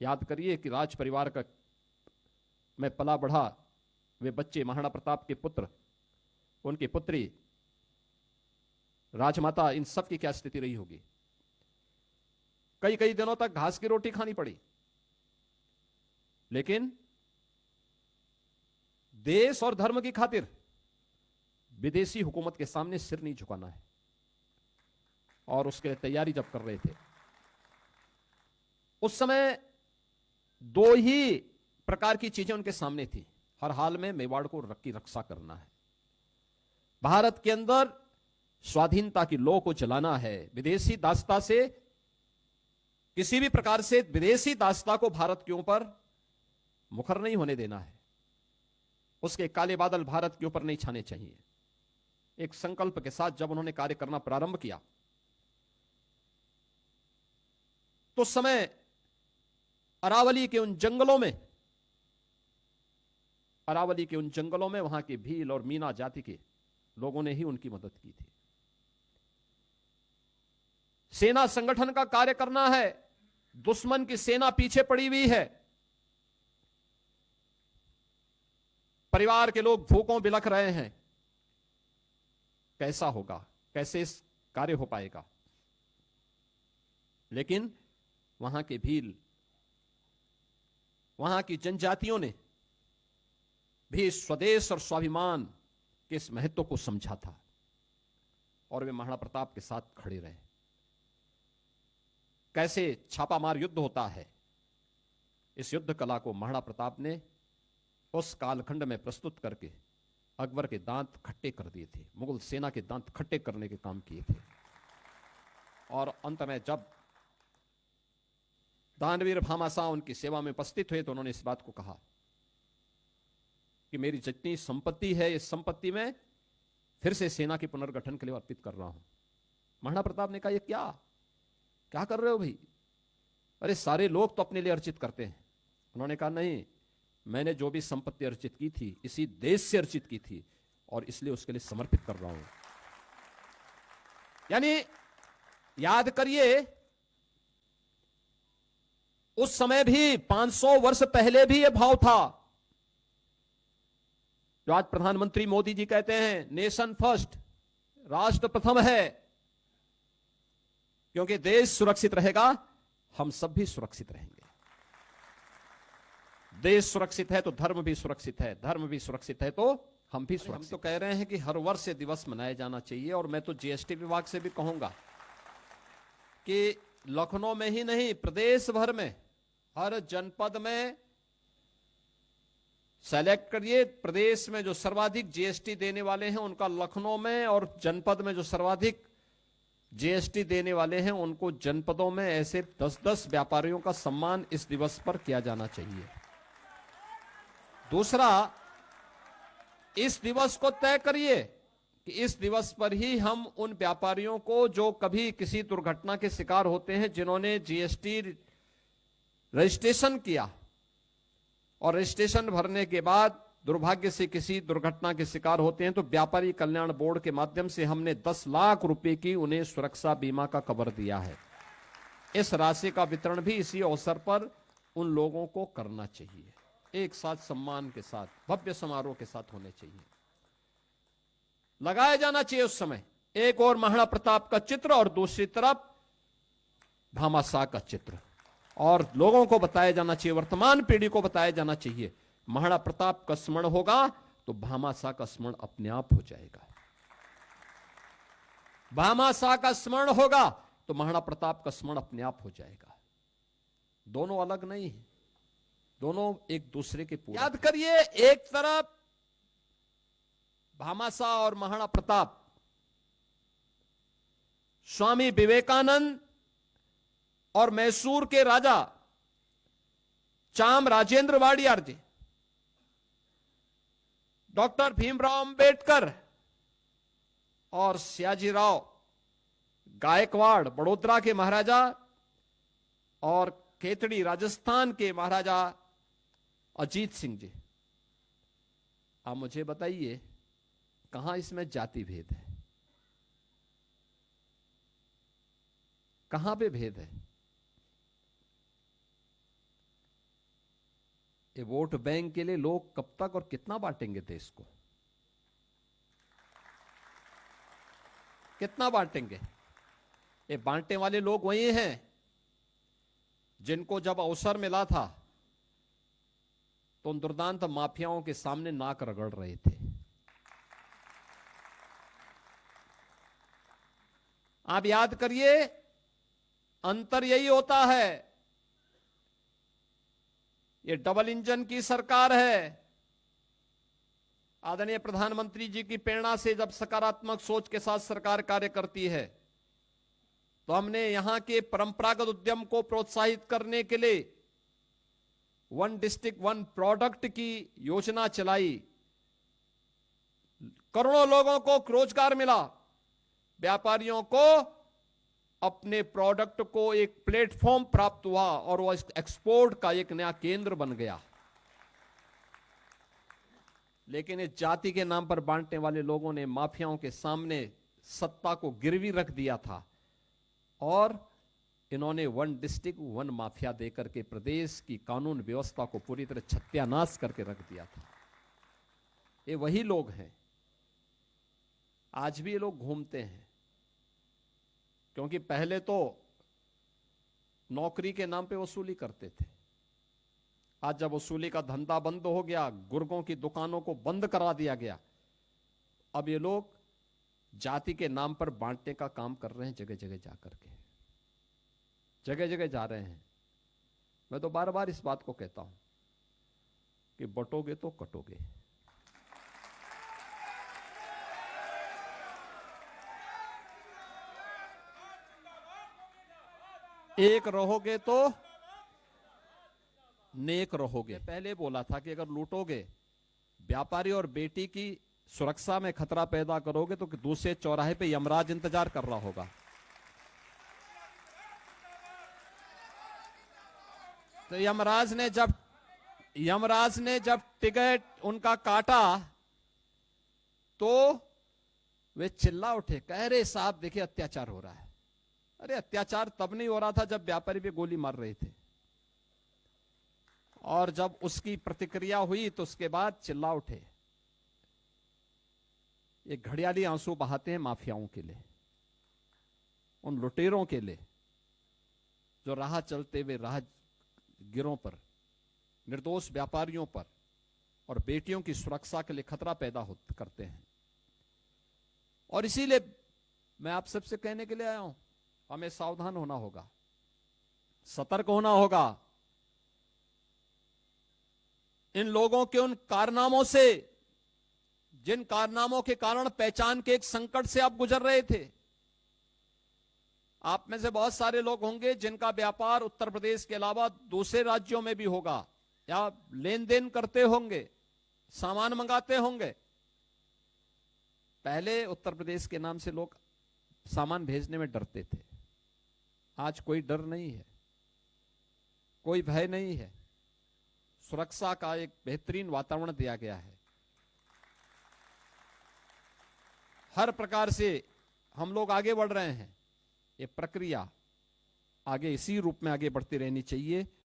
याद करिए कि राज परिवार का में पला बढ़ा वे बच्चे महाराणा प्रताप के पुत्र, उनकी पुत्री, राजमाता, इन सब की क्या स्थिति रही होगी। कई कई दिनों तक घास की रोटी खानी पड़ी, लेकिन देश और धर्म की खातिर विदेशी हुकूमत के सामने सिर नहीं झुकाना है। और उसके लिए तैयारी जब कर रहे थे, उस समय दो ही प्रकार की चीजें उनके सामने थी। हर हाल में मेवाड़ को की रक्षा करना है, भारत के अंदर स्वाधीनता की लौ को जलाना है, विदेशी दासता से, किसी भी प्रकार से विदेशी दासता को भारत के ऊपर मुखर नहीं होने देना है। उसके काले बादल भारत के ऊपर नहीं छाने चाहिए। एक संकल्प के साथ जब उन्होंने कार्य करना प्रारंभ किया, तो उस समय अरावली के उन जंगलों में वहां के भील और मीना जाति के लोगों ने ही उनकी मदद की थी। सेना संगठन का कार्य करना है, दुश्मन की सेना पीछे पड़ी हुई है, परिवार के लोग भूखों बिलख रहे हैं, कैसा होगा, कैसे इस कार्य हो पाएगा। लेकिन वहां के भील, वहां की जनजातियों ने भी स्वदेश और स्वाभिमान के इस महत्व को समझा था और वे महाराणा प्रताप के साथ खड़े रहे। कैसे छापामार युद्ध होता है, इस युद्ध कला को महाराणा प्रताप ने उस कालखंड में प्रस्तुत करके अकबर के दांत खट्टे कर दिए थे, मुगल सेना के दांत खट्टे करने के काम किए थे। और अंत में जब दानवीर भामाशाह उनकी सेवा में उपस्थित हुए, तो उन्होंने इस बात को कहा कि मेरी जितनी संपत्ति है, इस संपत्ति में फिर से सेना के पुनर्गठन के लिए अर्पित कर रहा हूं। महाराणा प्रताप ने कहा, ये क्या कर रहे हो भाई? अरे सारे लोग तो अपने लिए अर्जित करते हैं। उन्होंने कहा, नहीं, मैंने जो भी संपत्ति अर्जित की थी इसी देश से अर्जित की थी और इसलिए उसके लिए समर्पित कर रहा हूं। यानी याद करिए, उस समय भी 500 वर्ष पहले भी यह भाव था जो आज प्रधानमंत्री मोदी जी कहते हैं, नेशन फर्स्ट, राष्ट्र प्रथम है। क्योंकि देश सुरक्षित रहेगा, हम सब भी सुरक्षित रहेंगे। देश सुरक्षित है तो धर्म भी सुरक्षित है, धर्म भी सुरक्षित है तो हम भी सुरक्षित। हम तो कह रहे हैं कि हर वर्ष ये दिवस मनाया जाना चाहिए। और मैं तो जीएसटी विभाग से भी कहूंगा कि लखनऊ में ही नहीं, प्रदेश भर में हर जनपद में सेलेक्ट करिए। प्रदेश में जो सर्वाधिक जीएसटी देने वाले हैं उनका लखनऊ में, और जनपद में जो सर्वाधिक जीएसटी देने वाले हैं उनको जनपदों में ऐसे 10-10 व्यापारियों का सम्मान इस दिवस पर किया जाना चाहिए। दूसरा, इस दिवस को तय करिए कि इस दिवस पर ही हम उन व्यापारियों को जो कभी किसी दुर्घटना के शिकार होते हैं, जिन्होंने जीएसटी रजिस्ट्रेशन किया और रजिस्ट्रेशन भरने के बाद दुर्भाग्य से किसी दुर्घटना के शिकार होते हैं, तो व्यापारी कल्याण बोर्ड के माध्यम से हमने 10 लाख रुपए की उन्हें सुरक्षा बीमा का कवर दिया है। इस राशि का वितरण भी इसी अवसर पर उन लोगों को करना चाहिए, एक साथ सम्मान के साथ, भव्य समारोह के साथ होने चाहिए, लगाया जाना चाहिए। उस समय एक और महाराणा प्रताप का चित्र और दूसरी तरफ भामाशाह का चित्र, और लोगों को बताया जाना चाहिए, वर्तमान पीढ़ी को बताया जाना चाहिए, महाराणा प्रताप का स्मरण होगा तो भामाशाह का स्मरण अपने आप हो जाएगा। भामाशाह का स्मरण होगा तो महाराणा प्रताप का स्मरण अपने आप हो जाएगा। दोनों अलग नहीं है, दोनों एक दूसरे के पूरक। याद करिए, एक तरफ भामाशाह और महाराणा प्रताप, स्वामी विवेकानंद और मैसूर के राजा चाम राजेंद्र वाडियार जी, डॉक्टर भीमराव अंबेडकर और सयाजीराव गायकवाड़ बड़ोदरा के महाराजा और खेतड़ी राजस्थान के महाराजा अजीत सिंह जी। आप मुझे बताइए, कहां इसमें जाति भेद है? कहां पे भेद है? ये वोट बैंक के लिए लोग कब तक और कितना बांटेंगे देश को? कितना बांटेंगे? ये बांटने वाले लोग वही हैं जिनको जब अवसर मिला था तो उन दुर्दांत माफियाओं के सामने नाक रगड़ रहे थे। आप याद करिए, अंतर यही होता है। ये डबल इंजन की सरकार है। आदरणीय प्रधानमंत्री जी की प्रेरणा से जब सकारात्मक सोच के साथ सरकार कार्य करती है तो हमने यहां के परंपरागत उद्यम को प्रोत्साहित करने के लिए वन डिस्ट्रिक्ट वन प्रोडक्ट की योजना चलाई। करोड़ों लोगों को रोजगार मिला। व्यापारियों को अपने प्रोडक्ट को एक प्लेटफॉर्म प्राप्त हुआ और वो एक्सपोर्ट का एक नया केंद्र बन गया। लेकिन इस जाति के नाम पर बांटने वाले लोगों ने माफियाओं के सामने सत्ता को गिरवी रख दिया था और इन्होंने वन डिस्ट्रिक्ट वन माफिया देकर के प्रदेश की कानून व्यवस्था को पूरी तरह सत्यानाश करके रख दिया था। ये वही लोग हैं। आज भी ये लोग घूमते हैं, क्योंकि पहले तो नौकरी के नाम पे वसूली करते थे। आज जब वसूली का धंधा बंद हो गया, गुर्गों की दुकानों को बंद करा दिया गया, अब ये लोग जाति के नाम पर बांटने का काम कर रहे हैं। जगह जगह जाकर के जगह जगह जा रहे हैं। मैं तो बार बार इस बात को कहता हूं कि बटोगे तो कटोगे। एक रहोगे तो नेक रहोगे। पहले बोला था कि अगर लूटोगे, व्यापारी और बेटी की सुरक्षा में खतरा पैदा करोगे तो दूसरे चौराहे पे यमराज इंतजार कर रहा होगा। तो यमराज ने जब टिकट उनका काटा तो वे चिल्ला उठे, कह रहे साहब देखिए अत्याचार हो रहा है। अरे अत्याचार तब नहीं हो रहा था जब व्यापारी पे गोली मार रहे थे, और जब उसकी प्रतिक्रिया हुई तो उसके बाद चिल्ला उठे। ये घड़ियाली आंसू बहाते हैं माफियाओं के लिए, उन लुटेरों के लिए जो राह चलते हुए राहगीरों पर, निर्दोष व्यापारियों पर और बेटियों की सुरक्षा के लिए खतरा पैदा करते हैं। और इसीलिए मैं आप सबसे कहने के लिए आया हूं, हमें सावधान होना होगा, सतर्क होना होगा। इन लोगों के उन कारनामों से, जिन कारनामों के कारण पहचान के एक संकट से आप गुजर रहे थे। आप में से बहुत सारे लोग होंगे जिनका व्यापार उत्तर प्रदेश के अलावा दूसरे राज्यों में भी होगा, या लेन देन करते होंगे, सामान मंगाते होंगे। पहले उत्तर प्रदेश के नाम से लोग सामान भेजने में डरते थे। आज कोई डर नहीं है, कोई भय नहीं है। सुरक्षा का एक बेहतरीन वातावरण दिया गया है। हर प्रकार से हम लोग आगे बढ़ रहे हैं। ये प्रक्रिया आगे इसी रूप में आगे बढ़ती रहनी चाहिए।